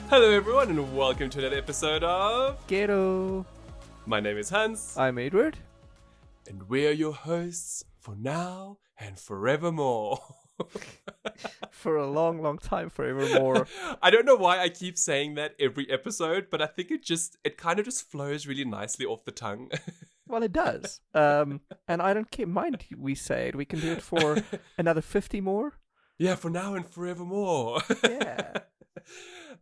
Hello everyone and welcome to another episode of Ghetto. My name is Hans I'm Edward. and we're your hosts for now and forevermore. For a long, long time, forevermore. I don't know why I keep saying that every episode, but I think it kind of just flows really nicely off the tongue. Well, it does. And I don't mind we say it. We can do it for another 50 more. Yeah, for now and forevermore. Yeah.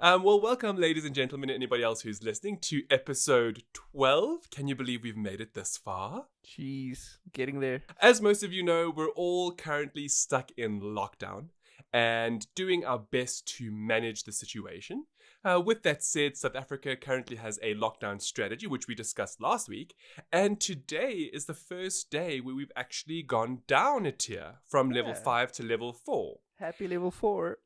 Well, welcome, ladies and gentlemen, and anybody else who's listening to episode 12. Can you believe we've made it this far? Jeez, getting there. As most of you know, we're all currently stuck in lockdown and doing our best to manage the situation. With that said, South Africa currently has a lockdown strategy, which we discussed last week. And today is the first day where we've actually gone down a tier from level 5 to level 4. Happy level 4.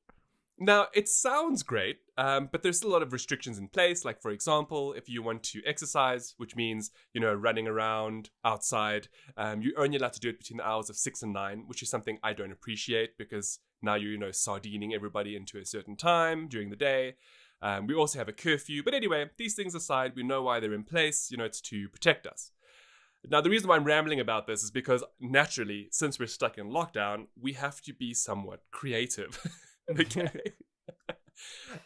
Now, it sounds great, but there's still a lot of restrictions in place. Like, for example, if you want to exercise, which means, running around outside, you're only allowed to do it between the hours of 6 and 9, which is something I don't appreciate because now you're, sardining everybody into a certain time during the day. We also have a curfew. But anyway, these things aside, we know why they're in place. It's to protect us. Now, the reason why I'm rambling about this is because naturally, since we're stuck in lockdown, we have to be somewhat creative. Okay.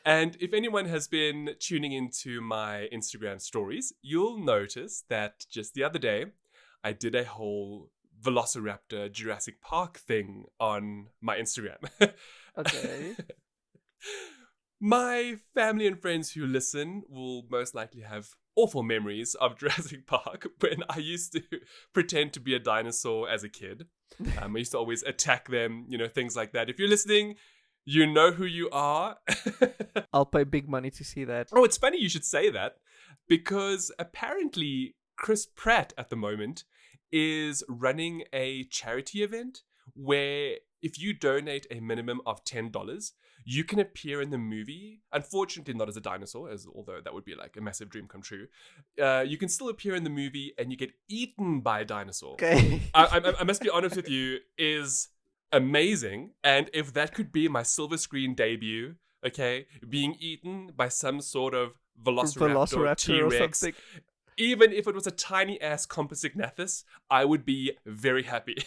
And if anyone has been tuning into my Instagram stories, you'll notice that just the other day, I did a whole Velociraptor Jurassic Park thing on my Instagram. Okay. My family and friends who listen will most likely have awful memories of Jurassic Park when I used to pretend to be a dinosaur as a kid. I used to always attack them, things like that. If you're listening, you know who you are. I'll pay big money to see that. Oh, it's funny you should say that because apparently Chris Pratt at the moment is running a charity event where if you donate a minimum of $10, you can appear in the movie. Unfortunately, not as a dinosaur, although that would be like a massive dream come true. You can still appear in the movie and you get eaten by a dinosaur. Okay. I must be honest with you, is amazing. And if that could be my silver screen debut, okay, being eaten by some sort of Velociraptor T-Rex, or something. Even if it was a tiny ass Compsognathus, I would be very happy.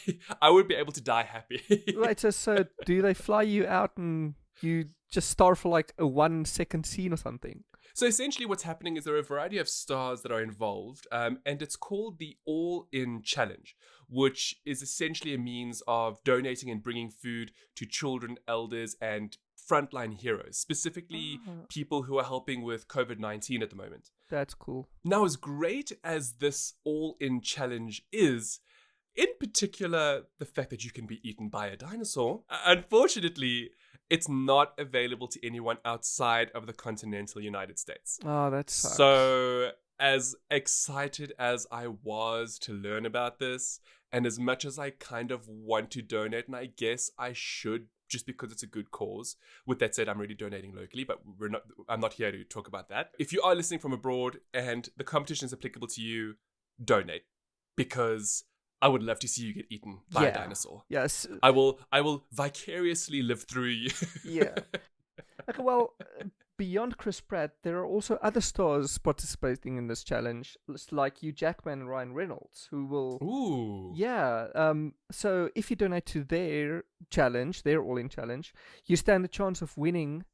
I would be able to die happy. Right, so do they fly you out and you just star for like a 1-second scene or something? So essentially what's happening is there are a variety of stars that are involved, and it's called the All-In Challenge, which is essentially a means of donating and bringing food to children, elders, and frontline heroes, specifically people who are helping with COVID-19 at the moment. That's cool. Now, as great as this All-In Challenge is, in particular, the fact that you can be eaten by a dinosaur, unfortunately, it's not available to anyone outside of the continental United States. Oh, that sucks. So, as excited as I was to learn about this, and as much as I kind of want to donate, and I guess I should just because it's a good cause. With that said, I'm already donating locally, but I'm not here to talk about that. If you are listening from abroad and the competition is applicable to you, donate. Because I would love to see you get eaten by a dinosaur. Yes. I will vicariously live through you. Yeah. Okay, well, beyond Chris Pratt, there are also other stars participating in this challenge, like Hugh Jackman and Ryan Reynolds, who will... Ooh. Yeah. So if you donate to their challenge, their All-In Challenge, you stand a chance of winning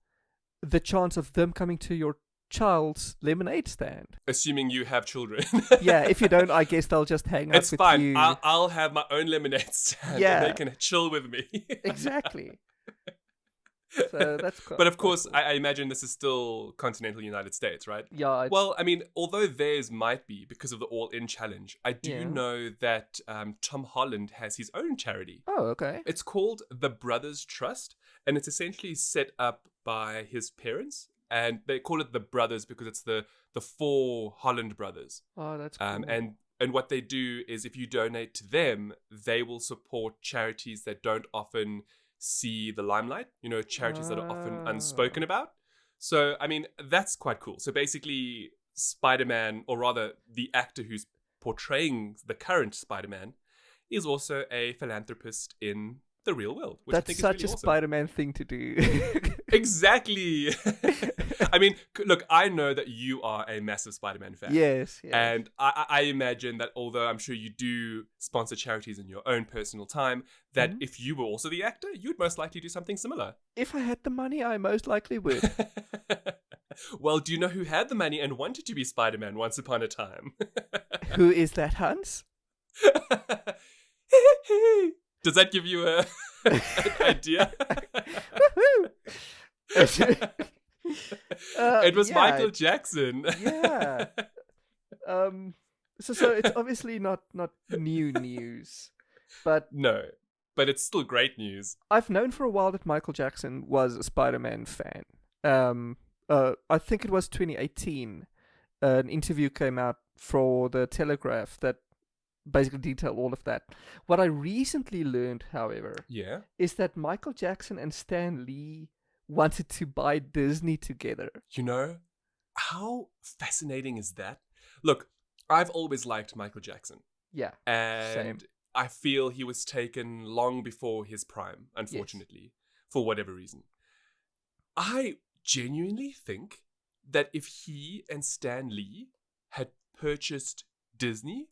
the chance of them coming to your child's lemonade stand. Assuming you have children. Yeah, if you don't, I guess they'll just hang out with fine. you. I'll have my own lemonade stand. Yeah. And they can chill with me. Exactly. So that's cool. But of course, cool. I imagine this is still continental United States, right? Yeah. Well, I mean, although theirs might be because of the All-In Challenge, I do know that Tom Holland has his own charity. Oh, okay. It's called the Brothers Trust, and it's essentially set up by his parents, and they call it the Brothers because it's the 4 Holland brothers. Oh, that's cool. And what they do is if you donate to them, they will support charities that don't often see the limelight, charities that are often unspoken about. So, I mean, that's quite cool. So basically, Spider-Man, or rather the actor who's portraying the current Spider-Man, is also a philanthropist in the real world, which I That's think such is really a awesome. Spider-Man thing to do. Exactly. I mean, look, I know that you are a massive Spider-Man fan. Yes. And I imagine that although I'm sure you do sponsor charities in your own personal time, that if you were also the actor, you'd most likely do something similar. If I had the money, I most likely would. Well, do you know who had the money and wanted to be Spider-Man once upon a time? Who is that, Hans? Does that give you an idea? It was Michael Jackson. Yeah. So it's obviously not new news, but No, but it's still great news. I've known for a while that Michael Jackson was a Spider-Man fan. I think it was 2018. An interview came out for the Telegraph that basically detailed all of that. What I recently learned, however, is that Michael Jackson and Stan Lee wanted to buy Disney together. You know, how fascinating is that? Look, I've always liked Michael Jackson. Yeah, and same. I feel he was taken long before his prime, unfortunately, for whatever reason. I genuinely think that if he and Stan Lee had purchased Disney,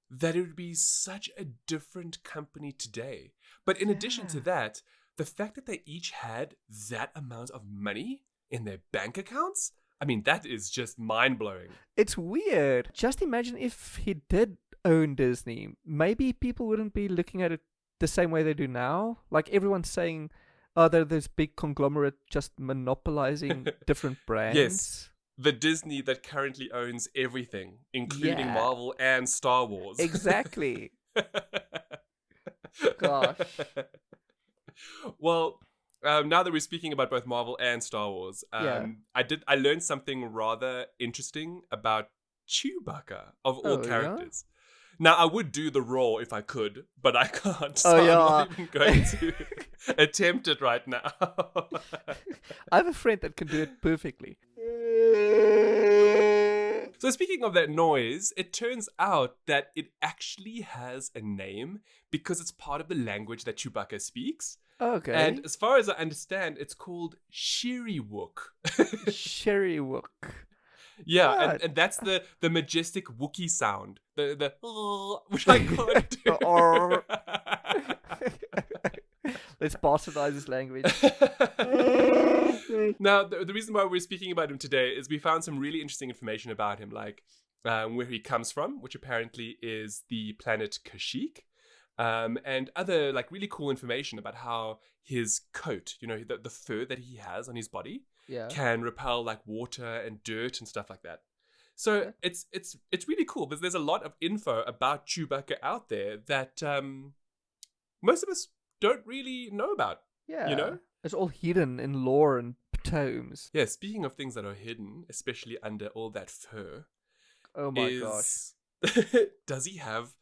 that it would be such a different company today. But in addition to that, the fact that they each had that amount of money in their bank accounts, I mean, that is just mind-blowing. It's weird. Just imagine if he did own Disney. Maybe people wouldn't be looking at it the same way they do now. Like everyone's saying, oh, they're this big conglomerate just monopolizing different brands. Yes. The Disney that currently owns everything, including Marvel and Star Wars. Exactly. Gosh. Well, now that we're speaking about both Marvel and Star Wars, I learned something rather interesting about Chewbacca of all characters. Yeah? Now, I would do the roar if I could, but I can't, so I'm not even going to attempt it right now. I have a friend that can do it perfectly. So speaking of that noise, it turns out that it actually has a name because it's part of the language that Chewbacca speaks. Okay. And as far as I understand, it's called Shiriwook. Shiriwook. Yeah, and that's the majestic Wookiee sound. The which I can't do. Let's bastardize this language. Now, the reason why we're speaking about him today is we found some really interesting information about him, like where he comes from, which apparently is the planet Kashyyyk, and other like really cool information about how his coat, you know, the fur that he has on his body, can repel like water and dirt and stuff like that. So it's really cool. There's a lot of info about Chewbacca out there that most of us don't really know about. Yeah, you know, it's all hidden in lore and tomes. Yeah. Speaking of things that are hidden, especially under all that fur. Oh my gosh! Does he have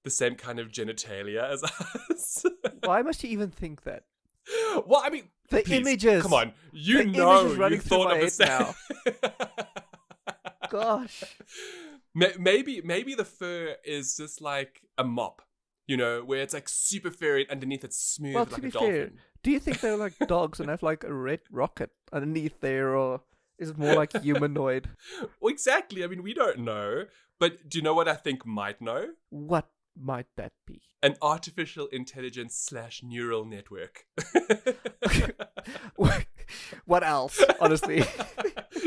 the same kind of genitalia as us? Why must you even think that? Well, I mean, the images. Come on, you know, you thought of the same. Now. Gosh. Maybe the fur is just like a mop. You know, where it's like super furry and underneath it's smooth like a dolphin. Fair, do you think they're like dogs and have like a red rocket underneath there, or is it more like humanoid? Well, exactly. I mean, we don't know. But do you know what I think might know? What might that be? An artificial intelligence / neural network. What else, honestly?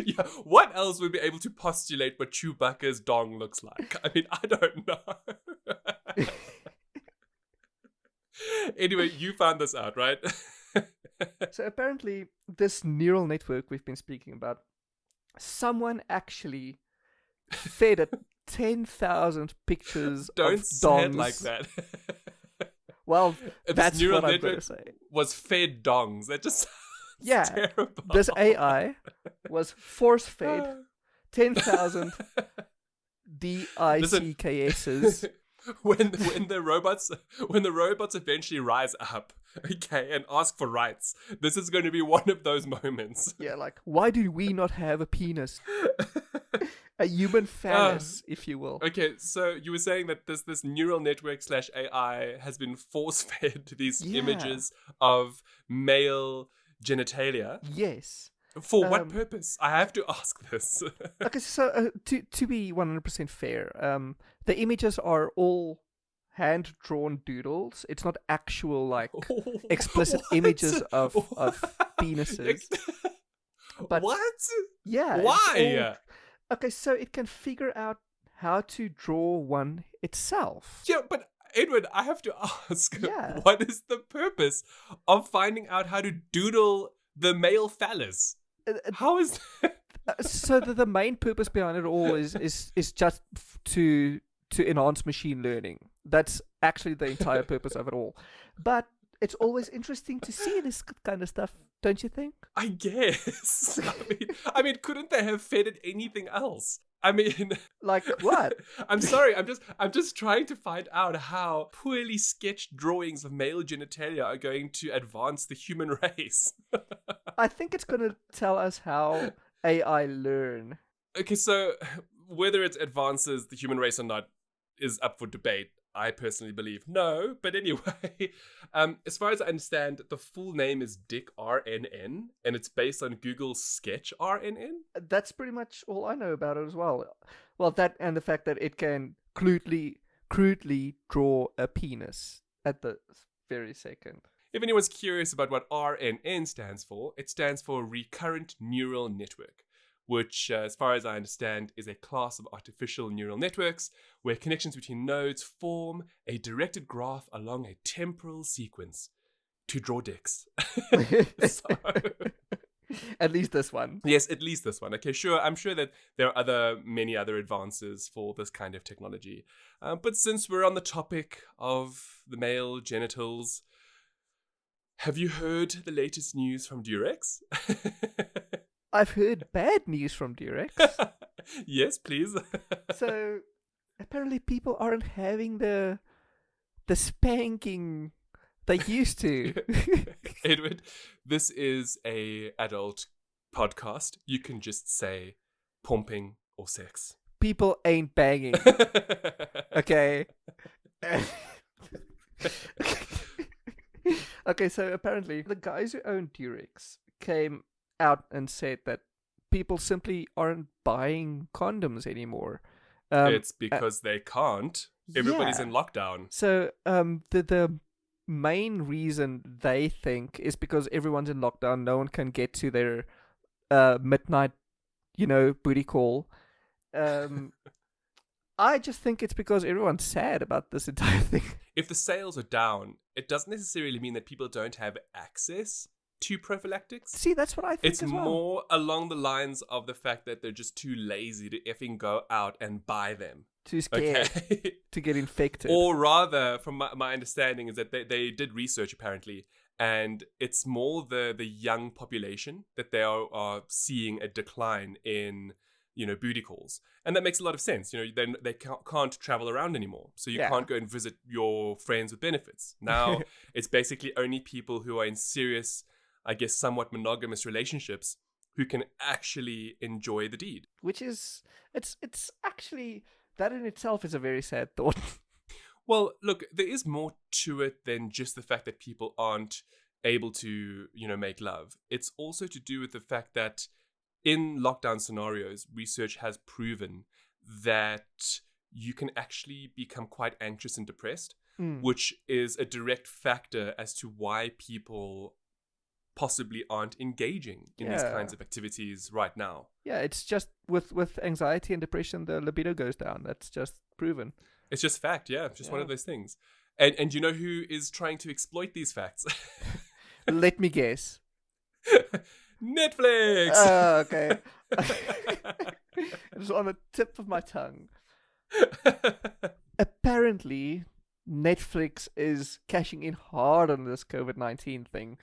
Yeah, what else would be able to postulate what Chewbacca's dong looks like? I mean, I don't know. Anyway, you found this out, right? So apparently, this neural network we've been speaking about, someone actually fed it 10,000 pictures Don't of say dongs. It like that. Well, that's neural what I'm network going to say. Was fed dongs. That just sounds terrible. This AI was force-fed 10,000 DICKSs. When the robots eventually rise up, okay, and ask for rights, this is going to be one of those moments. Yeah, like, why do we not have a penis? A human phallus, if you will. Okay, so you were saying that this neural network / AI has been force-fed these images of male genitalia. Yes. For what purpose? I have to ask this. Okay, so to be 100% fair, the images are all hand-drawn doodles. It's not actual, like, explicit images of penises. But what? Yeah. Why? Okay, so it can figure out how to draw one itself. Yeah, but Edward, I have to ask, Yeah. what is the purpose of finding out how to doodle the male phallus? How is that? So the main purpose behind it all is just to enhance machine learning. That's actually the entire purpose of it all. But it's always interesting to see this kind of stuff, don't you think? I guess. I mean, couldn't they have fed it anything else? I mean, like what? I'm sorry. I'm just trying to find out how poorly sketched drawings of male genitalia are going to advance the human race. I think it's going to tell us how AI learn. Okay, so whether it advances the human race or not is up for debate. I personally believe no, but anyway, as far as I understand, the full name is Dick RNN, and it's based on Google's Sketch RNN. That's pretty much all I know about it as well. Well, that and the fact that it can crudely draw a penis at the very second. If anyone's curious about what RNN stands for, it stands for Recurrent Neural Network, which, as far as I understand, is a class of artificial neural networks where connections between nodes form a directed graph along a temporal sequence to draw dicks. At least this one. Yes, at least this one. Okay, sure. I'm sure that there are many other advances for this kind of technology. But since we're on the topic of the male genitals, have you heard the latest news from Durex? I've heard bad news from Durex. Yes, please. So apparently people aren't having the spanking they used to. Edward, this is a adult podcast. You can just say pumping or sex. People ain't banging. Okay. Okay, so apparently the guys who own Durex came out and said that people simply aren't buying condoms anymore. It's because they can't. Everybody's in lockdown. So the main reason they think is because everyone's in lockdown. No one can get to their midnight, booty call. I just think it's because everyone's sad about this entire thing. If the sales are down, it doesn't necessarily mean that people don't have access to prophylactics. See, that's what I think. It's more along the lines of the fact that they're just too lazy to effing go out and buy them. Too scared to get infected. Or rather, from my understanding, is that they did research apparently, and it's more the young population that they are seeing a decline in, booty calls. And that makes a lot of sense. Then they can't travel around anymore. So you can't go and visit your friends with benefits. Now, it's basically only people who are in serious, I guess, somewhat monogamous relationships who can actually enjoy the deed. Which is, it's actually, that in itself is a very sad thought. Well, look, there is more to it than just the fact that people aren't able to, make love. It's also to do with the fact that in lockdown scenarios, research has proven that you can actually become quite anxious and depressed, which is a direct factor as to why people possibly aren't engaging in these kinds of activities right now. Yeah, it's just with anxiety and depression, the libido goes down. That's just proven. It's just fact, yeah. It's just one of those things. And you know who is trying to exploit these facts? Let me guess. Netflix! Okay. It was on the tip of my tongue. Apparently, Netflix is cashing in hard on this COVID-19 thing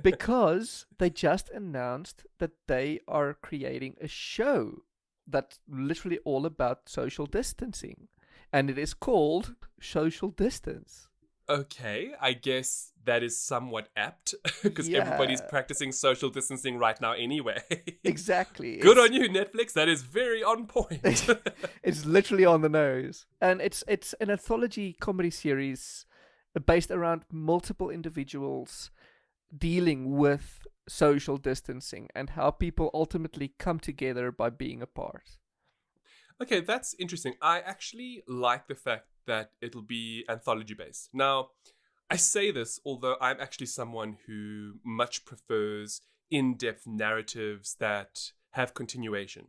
because they just announced that they are creating a show that's literally all about social distancing. And it is called Social Distance. Okay, I guess that is somewhat apt because everybody's Yeah, practicing social distancing right now anyway. exactly. Good on you, Netflix. That is very on point. It's literally on the nose, and it's an anthology comedy series based around multiple individuals dealing with social distancing and how people ultimately come together by being apart. Okay, that's interesting. I actually like the fact that it'll be anthology based. Now, I say this although I'm actually someone who much prefers in depth narratives that have continuation.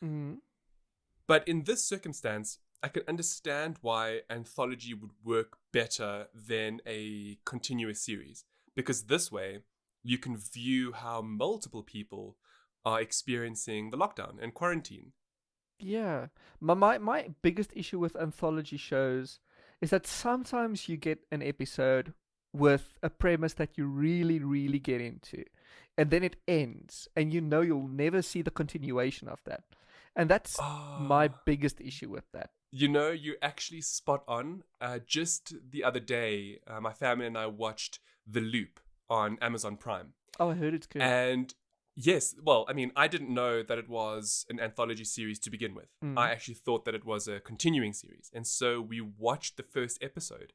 Mm. But in this circumstance, I can understand why anthology would work better than a continuous series. Because this way, you can view how multiple people are experiencing the lockdown and quarantine. Yeah. My biggest issue with anthology shows is that sometimes you get an episode with a premise that you really, really get into, and then it ends, and you know you'll never see the continuation of that. And that's my Ah. biggest issue with that. You know, you're actually spot on. Just the other day, my family and I watched The Loop on Amazon Prime. Oh, I heard it's good. And yes, well, I mean, I didn't know that it was an anthology series to begin with. I Mm. actually thought that it was a continuing series. And so we watched the first episode,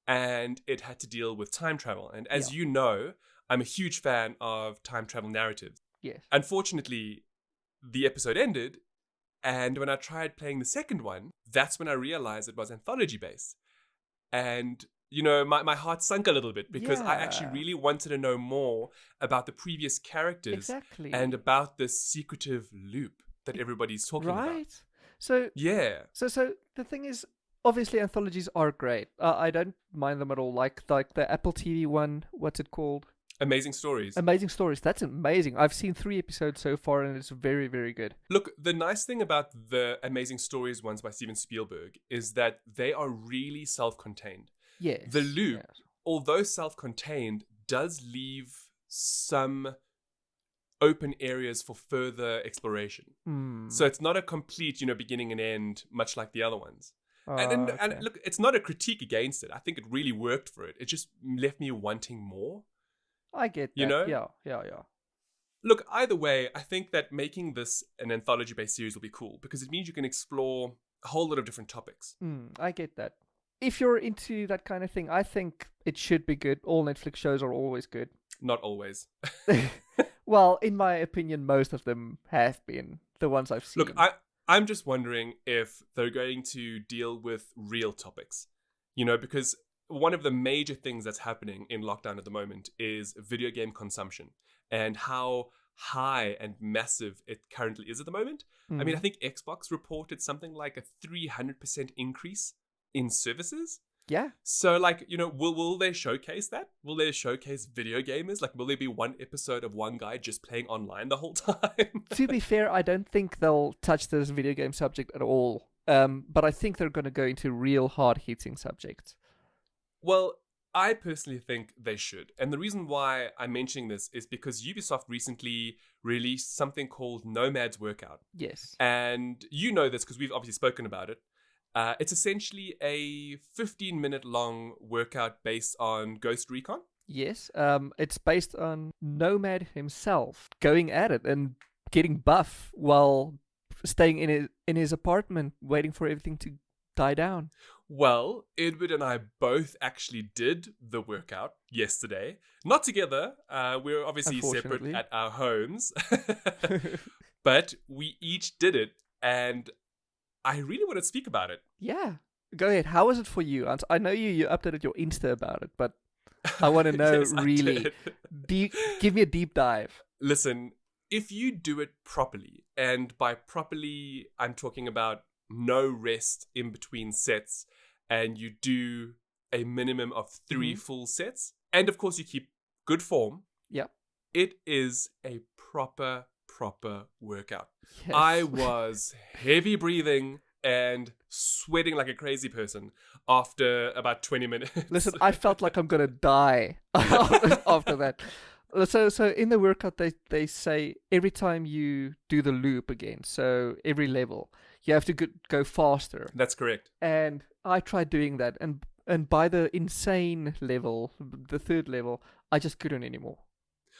and it had to deal with time travel. And as Yeah. you know, I'm a huge fan of time travel narratives. Yes. Unfortunately, the episode ended, and when I tried playing the second one, that's when I realized it was anthology based. And, you know, my heart sunk a little bit because I actually Yeah. really wanted to know more about the previous characters and Exactly. about this secretive loop that everybody's talking about. Right. So Yeah. so the thing is, obviously anthologies are great. I don't mind them at all. Like the Apple TV one. What's it called? Amazing stories. Amazing Stories. That's amazing. I've seen 3 episodes so far, and it's very, very good. Look, the nice thing about the Amazing Stories ones by Steven Spielberg is that they are really self contained. Yes. The Loop, Yes. although self contained, does leave some open areas for further exploration. Hmm. So it's not a complete, beginning and end, much like the other ones. And Okay. look, it's not a critique against it. I think it really worked for it. It just left me wanting more, I get you that. know? Yeah. Yeah. Yeah. Look, either way, I think that making this an anthology based series will be cool because it means you can explore a whole lot of different topics. I get that. If you're into that kind of thing, I think it should be good. All Netflix shows are always good. Not always. Well, in my opinion, most of them have been the ones I've seen. Look, I'm just wondering if they're going to deal with real topics, because one of the major things that's happening in lockdown at the moment is video game consumption and how high and massive it currently is at the moment. I mean, I think Xbox reported something like a 300% increase in services. Yeah. So, like, will they showcase that? Will they showcase video gamers? Like, will there be one episode of one guy just playing online the whole time? To be fair, I don't think they'll touch this video game subject at all. But I think they're going to go into real hard-hitting subjects. Well, I personally think they should. And the reason why I'm mentioning this is because Ubisoft recently released something called Nomad's Workout. Yes. And you know this because we've obviously spoken about it. It's essentially a 15-minute long workout based on Ghost Recon. Yes. It's based on Nomad himself going at it and getting buff while staying in his apartment, waiting for everything to die down. Well, Edward and I both actually did the workout yesterday. Not together. We were obviously separate Unfortunately. at our homes. But we each did it. And I really want to speak about it. Yeah. Go ahead. How was it for you? I know you updated your Insta about it, but I want to know Yes, I really. did. Give me a deep dive. Listen, if you do it properly, and by properly, I'm talking about no rest in between sets, and you do a minimum of 3 full sets, and of course you keep good form, Yeah. it is a proper workout. Yes. I was heavy breathing and sweating like a crazy person after about 20 minutes. Listen, I felt like I'm gonna die after that. So in the workout, they say every time you do the loop again, so every level, you have to go faster. That's correct. And I tried doing that, and And by the insane level, the third level, I just couldn't anymore.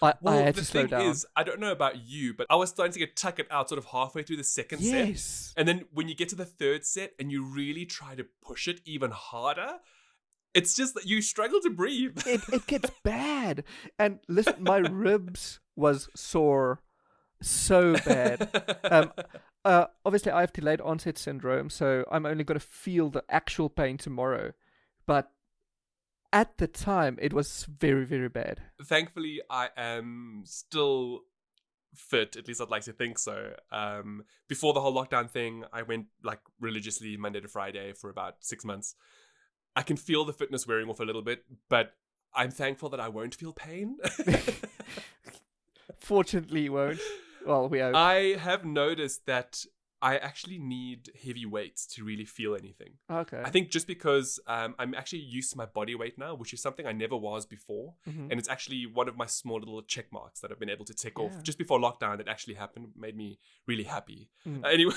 I Well, had the to slow thing down. is, I don't know about you, but I was starting to get tuckered out sort of halfway through the second set. Yes. And then when you get to the third set and you really try to push it even harder, it's just that you struggle to breathe. It gets bad. And listen, my ribs was sore so bad. Obviously, I have delayed onset syndrome, so I'm only going to feel the actual pain tomorrow. But at the time, it was very, very bad. Thankfully, I am still fit, at least I'd like to think so. Before the whole lockdown thing, I went like religiously Monday to Friday for about 6 months. I can feel the fitness wearing off a little bit, but I'm thankful that I won't feel pain. Fortunately, you won't. Well, we hope. I have noticed that I actually need heavy weights to really feel anything. Okay. I think just because I'm actually used to my body weight now, which is something I never was before. Mhm. And it's actually one of my small little check marks that I've been able to tick Yeah. off just before lockdown that actually happened, made me really happy. Mm. Anyway,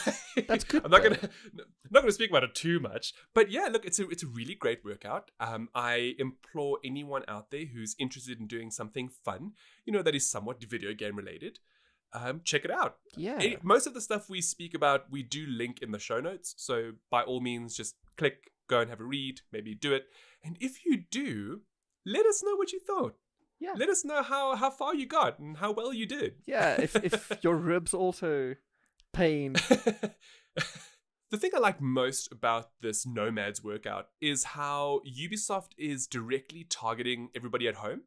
That's good, I'm not though. gonna speak about it too much. But yeah, look, it's a really great workout. I implore anyone out there who's interested in doing something fun, that is somewhat video game related. Check it out. Yeah. Most of the stuff we speak about, we do link in the show notes. So by all means, just click, go and have a read, maybe do it. And if you do, let us know what you thought. Yeah. Let us know how far you got and how well you did. Yeah, if your ribs also pain. The thing I like most about this Nomad's workout is how Ubisoft is directly targeting everybody at home.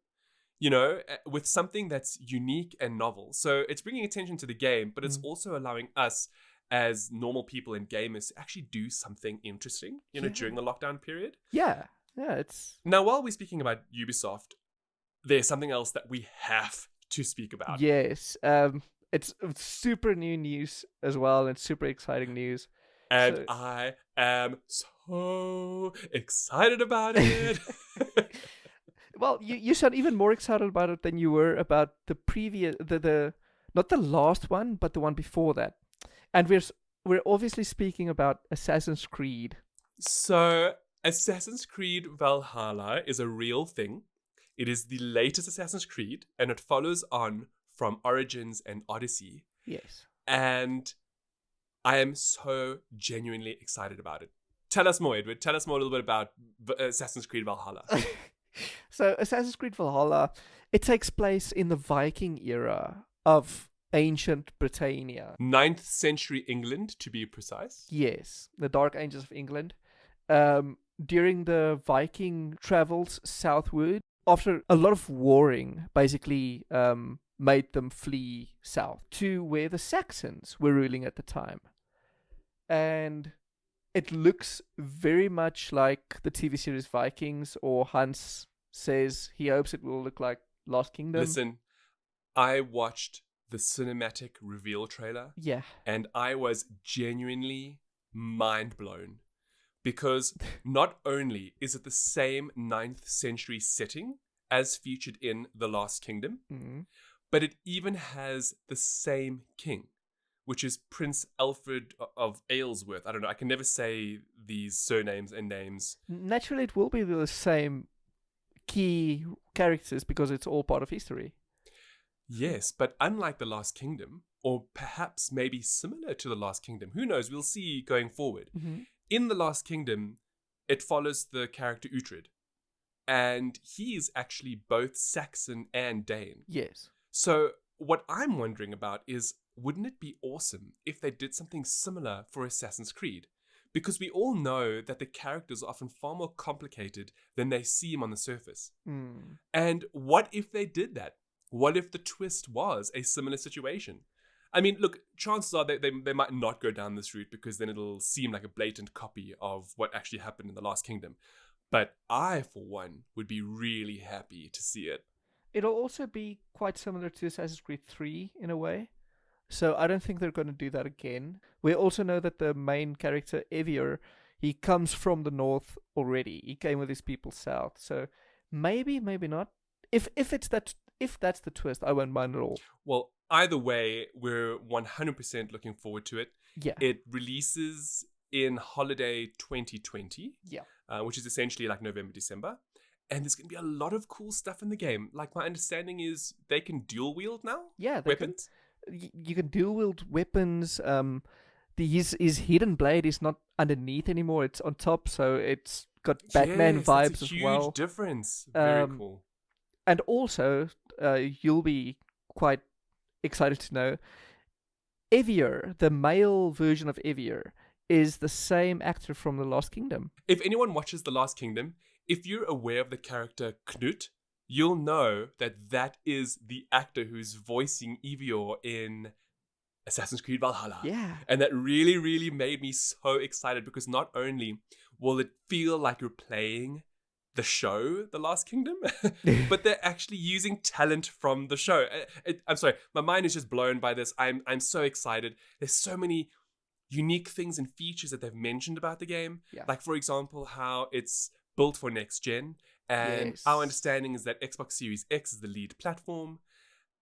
With something that's unique and novel. So it's bringing attention to the game, but it's also allowing us as normal people and gamers to actually do something interesting, during the lockdown period. Yeah, it's... Now, while we're speaking about Ubisoft, there's something else that we have to speak about. Yes, it's super new news as well, and super exciting news. And I am so excited about it. Well, you sound even more excited about it than you were about the previous, the not the last one, but the one before that. And we're obviously speaking about Assassin's Creed. So, Assassin's Creed Valhalla is a real thing. It is the latest Assassin's Creed, and it follows on from Origins and Odyssey. Yes. And I am so genuinely excited about it. Tell us more, Edward. Tell us more a little bit about Assassin's Creed Valhalla. So, Assassin's Creed Valhalla, it takes place in the Viking era of ancient Britannia. 9th century England, to be precise. Yes, the Dark Ages of England. During the Viking travels southward, after a lot of warring, basically made them flee south to where the Saxons were ruling at the time. And it looks very much like the TV series Vikings, or Hans says he hopes it will look like Lost Kingdom. Listen, I watched the cinematic reveal trailer. Yeah. And I was genuinely mind blown. Because not only is it the same 9th century setting as featured in The Lost Kingdom, but it even has the same king, which is Prince Alfred of Aylesworth. I don't know, I can never say these surnames and names. Naturally, it will be the same key characters because it's all part of history. Yes, but unlike The Last Kingdom, or perhaps maybe similar to The Last Kingdom, who knows, we'll see going forward. In The Last Kingdom, it follows the character Uhtred, and he is actually both Saxon and Dane. Yes. So what I'm wondering about is, wouldn't it be awesome if they did something similar for Assassin's Creed? Because we all know that the characters are often far more complicated than they seem on the surface. And what if they did that? What if the twist was a similar situation? I mean, look, chances are they might not go down this route because then it'll seem like a blatant copy of what actually happened in The Last Kingdom. But I, for one, would be really happy to see it. It'll also be quite similar to Assassin's Creed 3 in a way. So I don't think they're going to do that again. We also know that the main character, Evier, he comes from the north already. He came with his people south. So maybe not. If that's the twist, I won't mind at all. Well, either way, we're 100% looking forward to it. Yeah. It releases in holiday 2020. Yeah. which is essentially like November, December. And there's going to be a lot of cool stuff in the game. Like, my understanding is they can dual wield now. Yeah, weapons. You can dual wield weapons. His hidden blade is not underneath anymore; it's on top, so it's got Batman Yes, vibes that's a as huge well. difference. Very Um, cool. And also, you'll be quite excited to know, Evier, the male version of Evier, is the same actor from The Lost Kingdom. If anyone watches The Last Kingdom, if you're aware of the character Knut, you'll know that that is the actor who's voicing Evior in Assassin's Creed Valhalla. Yeah. And that really, really made me so excited, because not only will it feel like you're playing the show, The Last Kingdom, but they're actually using talent from the show. I'm sorry, my mind is just blown by this. I'm so excited. There's so many unique things and features that they've mentioned about the game. Yeah. Like, for example, how it's built for next gen. And Yes. our understanding is that Xbox Series X is the lead platform.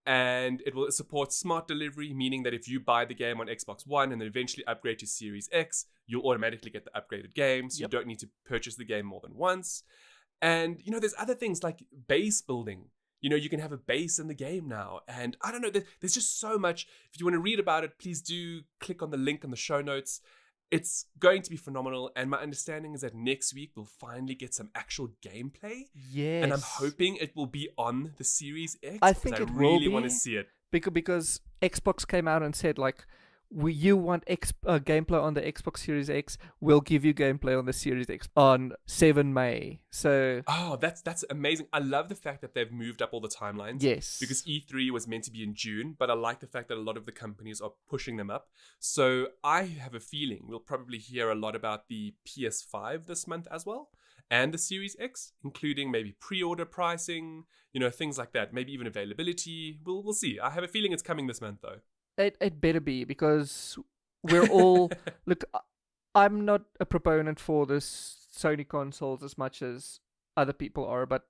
And it will support smart delivery, meaning that if you buy the game on Xbox One and then eventually upgrade to Series X, you'll automatically get the upgraded game. So you don't need to purchase the game more than once. And, there's other things like base building. You can have a base in the game now. And I don't know, there's just so much. If you want to read about it, please do click on the link in the show notes. It's going to be phenomenal. And my understanding is that next week we'll finally get some actual gameplay. Yes. And I'm hoping it will be on the Series X. I think it will really be, want to see it. Because Xbox came out and said, like, you want gameplay on the Xbox Series X, we'll give you gameplay on the Series X on 7 May. So... Oh, that's amazing. I love the fact that they've moved up all the timelines. Yes. Because E3 was meant to be in June, but I like the fact that a lot of the companies are pushing them up. So I have a feeling we'll probably hear a lot about the PS5 this month as well, and the Series X, including maybe pre-order pricing, things like that. Maybe even availability. We'll see. I have a feeling it's coming this month, though. It better be, because we're all... Look, I'm not a proponent for this Sony consoles as much as other people are, but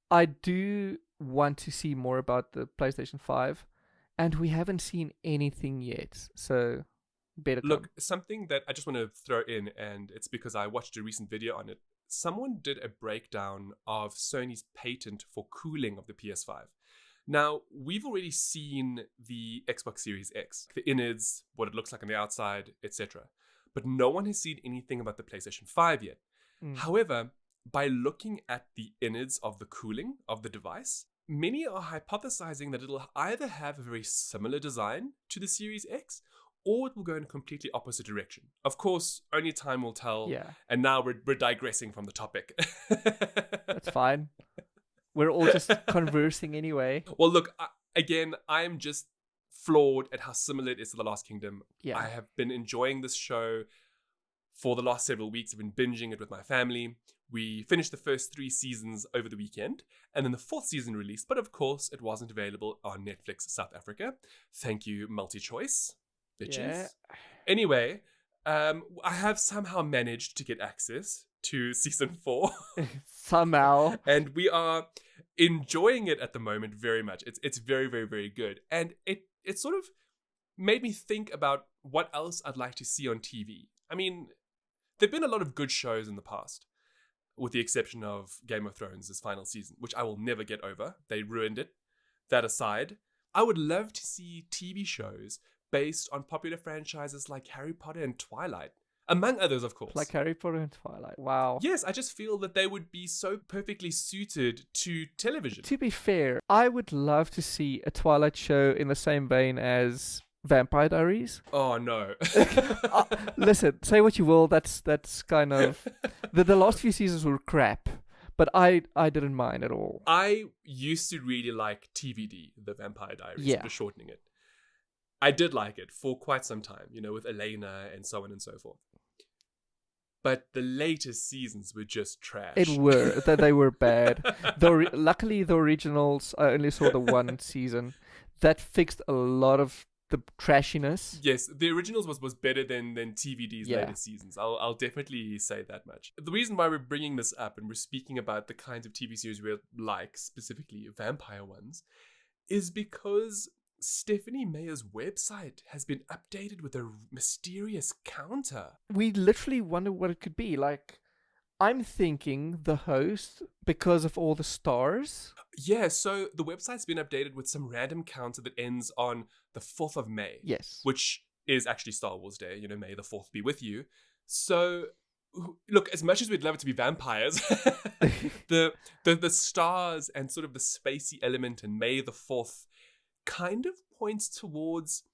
I do want to see more about the PlayStation 5, and we haven't seen anything yet, so better come. Look, something that I just want to throw in, and it's because I watched a recent video on it. Someone did a breakdown of Sony's patent for cooling of the PS5. Now, we've already seen the Xbox Series X, the innards, what it looks like on the outside, etc. But no one has seen anything about the PlayStation 5 yet. However, by looking at the innards of the cooling of the device, many are hypothesizing that it'll either have a very similar design to the Series X, or it will go in a completely opposite direction. Of course, only time will tell. Yeah. And now we're digressing from the topic. That's fine. We're all just conversing anyway. Well, look, I am just floored at how similar it is to The Last Kingdom. Yeah. I have been enjoying this show for the last several weeks. I've been binging it with my family. We finished the first 3 seasons over the weekend, and then the 4th season released, but of course it wasn't available on Netflix South Africa. Thank you, MultiChoice, bitches. Yeah. Anyway, I have somehow managed to get access to season 4. Somehow. And we are enjoying it at the moment very much. It's very, very, very good. And it sort of made me think about what else I'd like to see on TV. I mean, there've been a lot of good shows in the past, with the exception of Game of Thrones' this final season, which I will never get over. They ruined it. That aside, I would love to see TV shows based on popular franchises like Harry Potter and Twilight. Among others, of course. Like Harry Potter and Twilight. Wow. Yes, I just feel that they would be so perfectly suited to television. To be fair, I would love to see a Twilight show in the same vein as Vampire Diaries. Oh, no. Listen, say what you will, that's kind of... The last few seasons were crap, but I didn't mind at all. I used to really like TVD, the Vampire Diaries, Yeah. just shortening it. I did like it for quite some time, with Elena and so on and so forth. But the latest seasons were just trash. They were bad. Luckily, the originals, I only saw the one season. That fixed a lot of the trashiness. Yes, the originals was better than TVD's Yeah. latest seasons. I'll definitely say that much. The reason why we're bringing this up and we're speaking about the kinds of TV series we like, specifically vampire ones, is because Stephenie Meyer's website has been updated with a mysterious counter. We literally wonder what it could be. Like, I'm thinking the host because of all the stars. Yeah, so the website's been updated with some random counter that ends on the 4th of May, Yes. which is actually Star Wars Day. May the 4th be with you. So, look, as much as we'd love it to be vampires, the stars and sort of the spacey element in May the 4th kind of points towards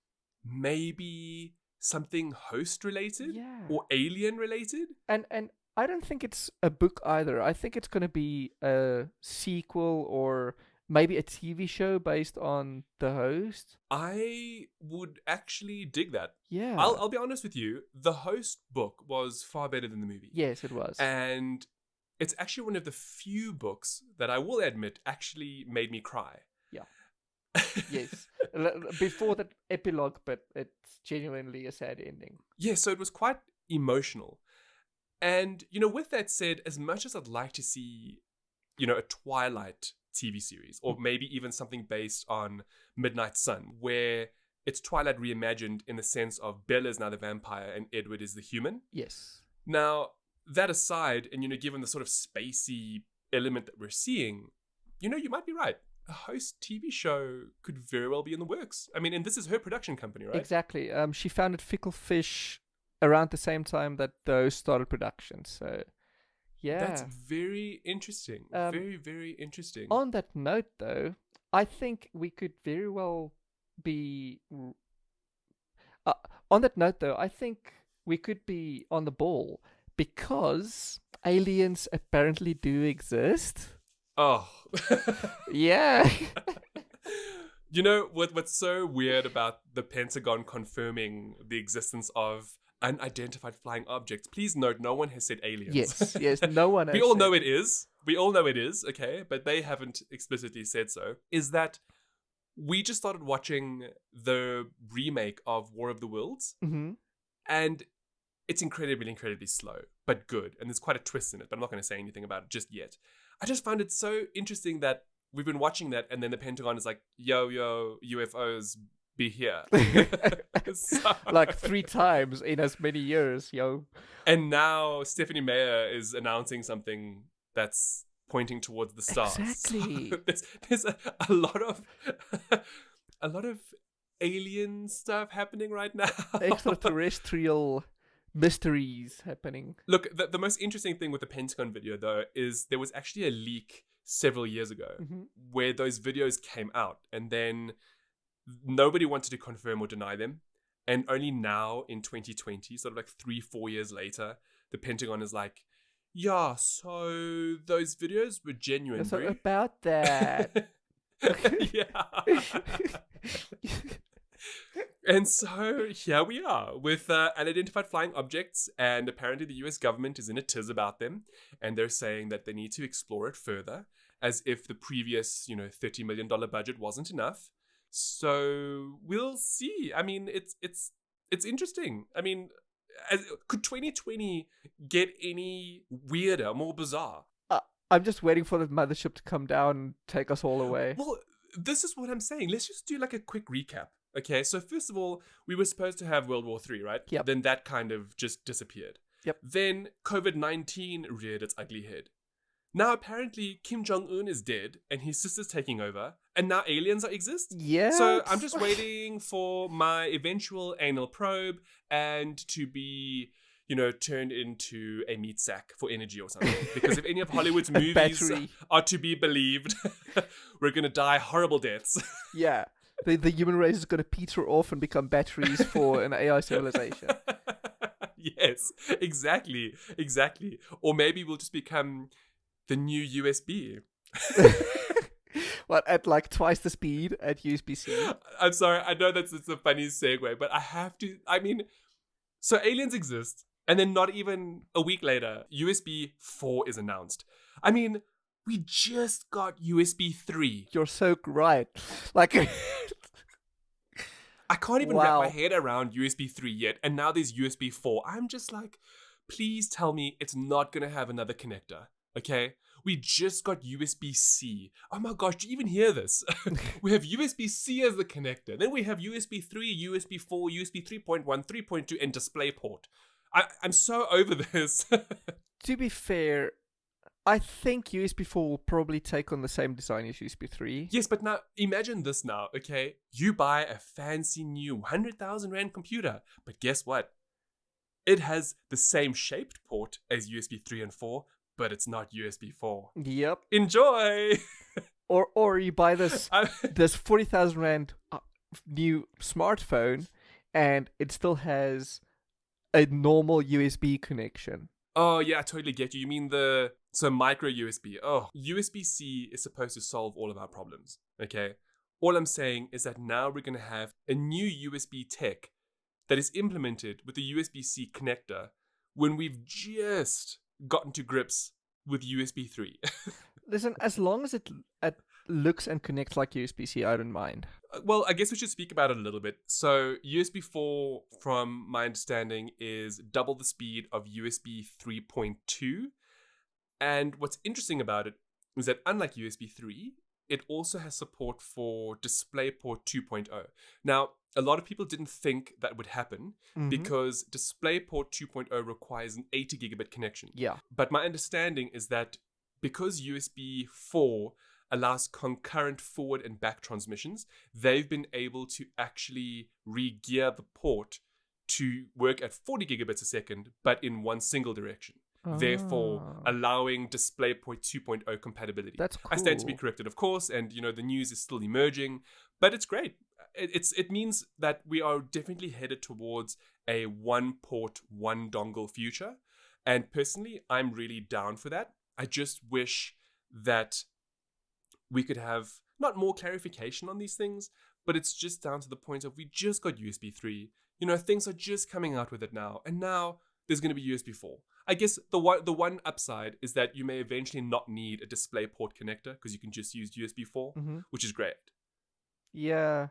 maybe something host related or alien related. And I don't think it's a book either. I think it's going to be a sequel or maybe a TV show based on the host. I would actually dig that. Yeah. I'll be honest with you. The host book was far better than the movie. Yes, it was. And it's actually one of the few books that I will admit actually made me cry. Yeah. Yes. Before that epilogue, but it's genuinely a sad ending. Yeah, so it was quite emotional. And, with that said, as much as I'd like to see, a Twilight TV series, or maybe even something based on Midnight Sun, where it's Twilight reimagined in the sense of Bella is now the vampire and Edward is the human. Yes. Now, that aside, and, given the sort of spacey element that we're seeing, you might be right. A host TV show could very well be in the works. I mean, and this is her production company, right? Exactly. She founded Fickle Fish around the same time that those started production. So, yeah. That's very interesting. Very, very interesting. On that note, though, I think we could very well be... on that note, though, I think we could be on the ball because aliens apparently do exist. Oh. Yeah. What's so weird about the Pentagon confirming the existence of unidentified flying objects? Please note, no one has said aliens. Yes, no one has We all said. know it is. We all know it is, okay? But they haven't explicitly said so. Is that we just started watching the remake of War of the Worlds. Mm-hmm. And it's incredibly, incredibly slow, but good. And there's quite a twist in it, but I'm not going to say anything about it just yet. I just found it so interesting that we've been watching that, and then the Pentagon is like, yo, UFOs, be here. So, like 3 times in as many years, yo. And now Stephenie Meyer is announcing something that's pointing towards the stars. Exactly. So there's a lot of alien stuff happening right now. Extraterrestrial mysteries happening. Look, the most interesting thing with the Pentagon video, though, is there was actually a leak several years ago where those videos came out, and then nobody wanted to confirm or deny them. And only now in 2020, sort of like 3-4 years later, the Pentagon is like, yeah, so those videos were genuine. So about that. Yeah. And so here we are with unidentified flying objects, and apparently the US government is in a tiz about them, and they're saying that they need to explore it further, as if the previous, $30 million budget wasn't enough. So we'll see. I mean, it's interesting. I mean, could 2020 get any weirder, more bizarre? I'm just waiting for the mothership to come down and take us all away. Well, this is what I'm saying. Let's just do like a quick recap. Okay, so first of all, we were supposed to have World War III, right? Yep. Then that kind of just disappeared. Yep. Then COVID-19 reared its ugly head. Now apparently Kim Jong-un is dead and his sister's taking over, and now aliens exist? Yeah. So I'm just waiting for my eventual anal probe and to be, turned into a meat sack for energy or something. Because if any of Hollywood's movies are to be believed, we're going to die horrible deaths. Yeah. The human race is going to peter off and become batteries for an AI civilization. Yes, exactly. Or maybe we'll just become the new USB. What, at like twice the speed at USB-C? I'm sorry, I know it's a funny segue, but I have to, so aliens exist, and then not even a week later, USB 4 is announced. I mean, we just got USB 3. You're so right. Like... I can't even wrap my head around USB 3 yet, and now there's USB 4. I'm just like, please tell me it's not going to have another connector, okay? We just got USB-C. Oh my gosh, do you even hear this? We have USB-C as the connector. Then we have USB 3, USB 4, USB 3.1, 3.2, and DisplayPort. I'm so over this. to be fair, I think USB 4 will probably take on the same design as USB 3. Yes, but now imagine this now, okay? You buy a fancy new 100,000 Rand computer, but guess what? It has the same shaped port as USB 3 and 4, but it's not USB 4. Yep. Enjoy! Or you buy this 40,000 Rand new smartphone, and it still has a normal USB connection. Oh, yeah, I totally get you. You mean so micro USB. Oh, USB-C is supposed to solve all of our problems, okay? All I'm saying is that now we're going to have a new USB tech that is implemented with the USB-C connector when we've just gotten to grips with USB 3. Listen, as long as it looks and connects like USB-C, I don't mind. Well, I guess we should speak about it a little bit. So USB 4, from my understanding, is double the speed of USB 3.2. And what's interesting about it is that unlike USB 3, it also has support for DisplayPort 2.0. Now, a lot of people didn't think that would happen because DisplayPort 2.0 requires an 80 gigabit connection. Yeah. But my understanding is that because USB 4 allows concurrent forward and back transmissions, they've been able to actually re-gear the port to work at 40 gigabits a second, but in one single direction. Therefore, allowing DisplayPort 2.0 compatibility. That's cool. I stand to be corrected, of course, and the news is still emerging, but it's great. It means that we are definitely headed towards a one port, one dongle future, and personally, I'm really down for that. I just wish that we could have not more clarification on these things, but it's just down to the point of we just got USB 3. Things are just coming out with it now, and now there's going to be USB 4. I guess the one upside is that you may eventually not need a DisplayPort connector because you can just use USB 4, which is great. Yeah.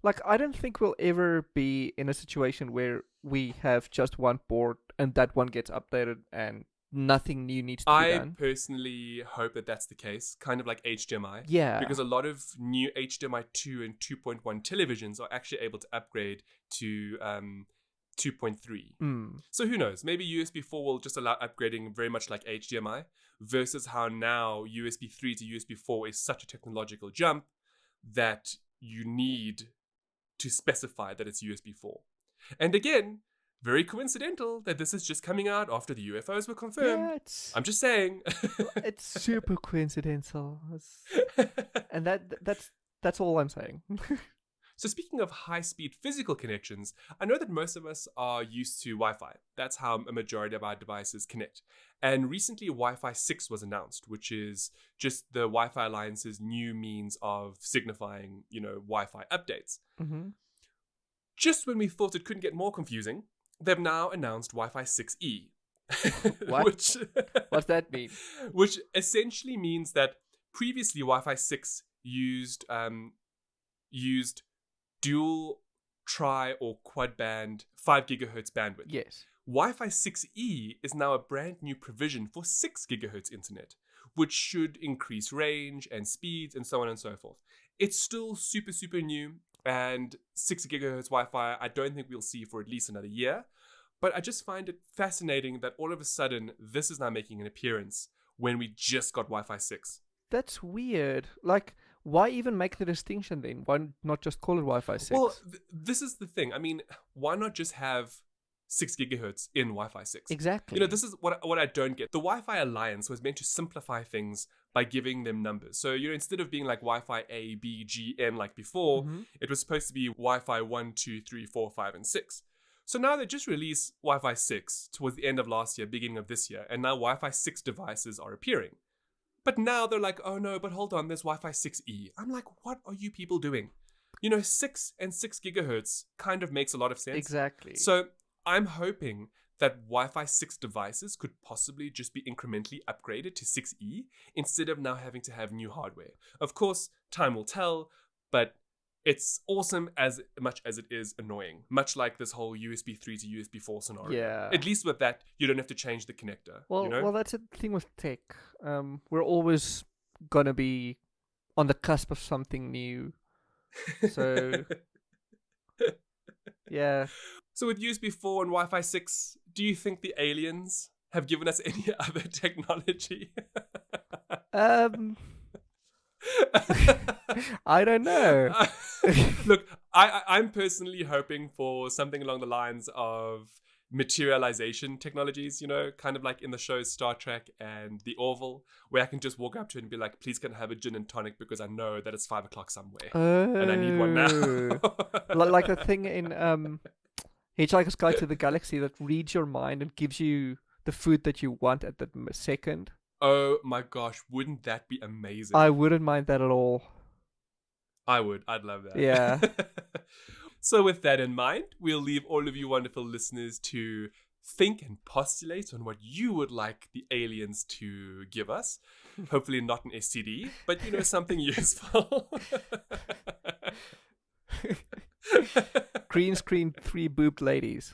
Like, I don't think we'll ever be in a situation where we have just one port and that one gets updated and nothing new needs to be done. I personally hope that that's the case, kind of like HDMI. Yeah. Because a lot of new HDMI 2 and 2.1 televisions are actually able to upgrade to 2.3. So who knows? Maybe USB 4 will just allow upgrading very much like HDMI, versus how now USB 3 to USB 4 is such a technological jump that you need to specify that it's USB 4. And again, very coincidental that this is just coming out after the UFOs were confirmed. Yeah, I'm just saying. It's super coincidental. And that's all I'm saying. So speaking of high-speed physical connections, I know that most of us are used to Wi-Fi. That's how a majority of our devices connect. And recently Wi-Fi 6 was announced, which is just the Wi-Fi Alliance's new means of signifying, Wi-Fi updates. Just when we thought it couldn't get more confusing, they've now announced Wi-Fi 6E. What? What's that mean? Which essentially means that previously Wi-Fi 6 used dual, tri, or quad band 5 gigahertz bandwidth. Yes. Wi-Fi 6E is now a brand new provision for 6 gigahertz internet, which should increase range and speeds and so on and so forth. It's still super, super new, and 6 gigahertz Wi-Fi I don't think we'll see for at least another year, but I just find it fascinating that all of a sudden this is now making an appearance when we just got Wi-Fi 6. That's weird. Like, why even make the distinction then? Why not just call it Wi-Fi 6? Well, this is the thing. I mean, why not just have 6 gigahertz in Wi-Fi 6? Exactly. This is what I don't get. The Wi-Fi Alliance was meant to simplify things by giving them numbers. So, instead of being like Wi-Fi A, B, G, N like before, it was supposed to be Wi-Fi 1, 2, 3, 4, 5, and 6. So now they just released Wi-Fi 6 towards the end of last year, beginning of this year, and now Wi-Fi 6 devices are appearing. But now they're like, oh no, but hold on, there's Wi-Fi 6E. I'm like, what are you people doing? 6 and 6 gigahertz kind of makes a lot of sense. Exactly. So I'm hoping that Wi-Fi 6 devices could possibly just be incrementally upgraded to 6E instead of now having to have new hardware. Of course, time will tell, but it's awesome as much as it is annoying. Much like this whole USB 3 to USB 4 scenario. Yeah. At least with that, you don't have to change the connector. Well, that's the thing with tech. We're always gonna be on the cusp of something new. So, yeah. So with USB 4 and Wi-Fi 6, do you think the aliens have given us any other technology? I don't know. Look, I'm personally hoping for something along the lines of materialization technologies, kind of like in the shows Star Trek and The Orville, where I can just walk up to it and be like, please can I have a gin and tonic because I know that it's 5 o'clock somewhere and I need one now. Like the thing in Hitchhiker's Guide to the Galaxy that reads your mind and gives you the food that you want at the second. Oh my gosh, wouldn't that be amazing? I wouldn't mind that at all. I would. I'd love that. Yeah. So with that in mind, we'll leave all of you wonderful listeners to think and postulate on what you would like the aliens to give us. Hopefully not an STD, but something useful. Green screen 3 boobed ladies.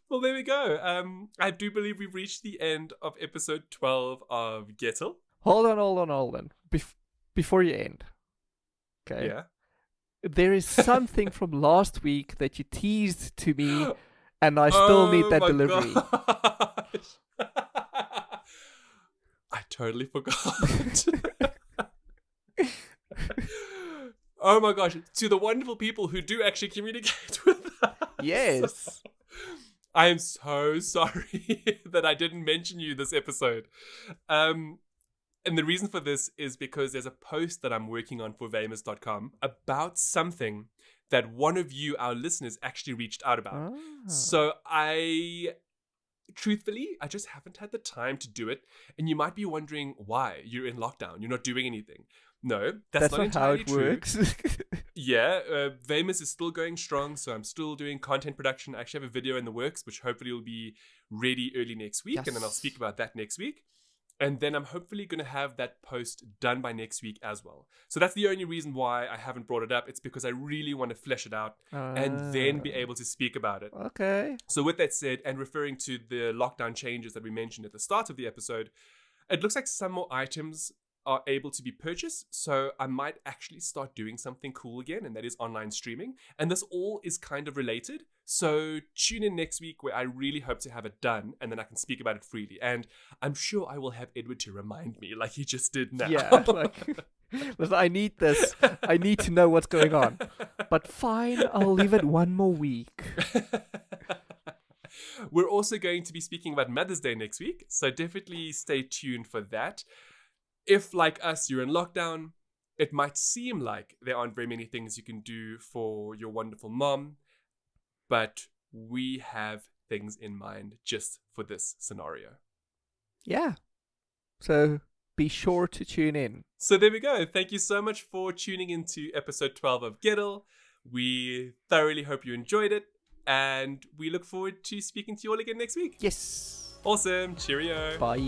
Well, there we go. I do believe we've reached the end of episode 12 of Gettle. Hold on. Before you end. Okay. Yeah. There is something from last week that you teased to me, and I still need that delivery. I totally forgot. Oh my gosh. To the wonderful people who do actually communicate with us. Yes. I am so sorry that I didn't mention you this episode. And the reason for this is because there's a post that I'm working on for Famous.com about something that one of you, our listeners, actually reached out about. Oh. So truthfully, I just haven't had the time to do it. And you might be wondering why. You're in lockdown. You're not doing anything. No, that's not entirely how it true. works. Yeah, Famous is still going strong, so I'm still doing content production. I actually have a video in the works, which hopefully will be ready early next week, and then I'll speak about that next week. And then I'm hopefully going to have that post done by next week as well. So that's the only reason why I haven't brought it up. It's because I really want to flesh it out and then be able to speak about it. Okay. So with that said, and referring to the lockdown changes that we mentioned at the start of the episode, it looks like some more items are able to be purchased, so I might actually start doing something cool again, and that is online streaming. And this all is kind of related, so tune in next week where I really hope to have it done, and then I can speak about it freely. And I'm sure I will have Edward to remind me, like he just did now. Yeah, listen, I need this. I need to know what's going on. But fine, I'll leave it one more week. We're also going to be speaking about Mother's Day next week, so definitely stay tuned for that. If, like us, you're in lockdown, it might seem like there aren't very many things you can do for your wonderful mom, but we have things in mind just for this scenario. Yeah. So be sure to tune in. So there we go. Thank you so much for tuning into episode 12 of Gettle. We thoroughly hope you enjoyed it, and we look forward to speaking to you all again next week. Yes. Awesome. Cheerio. Bye.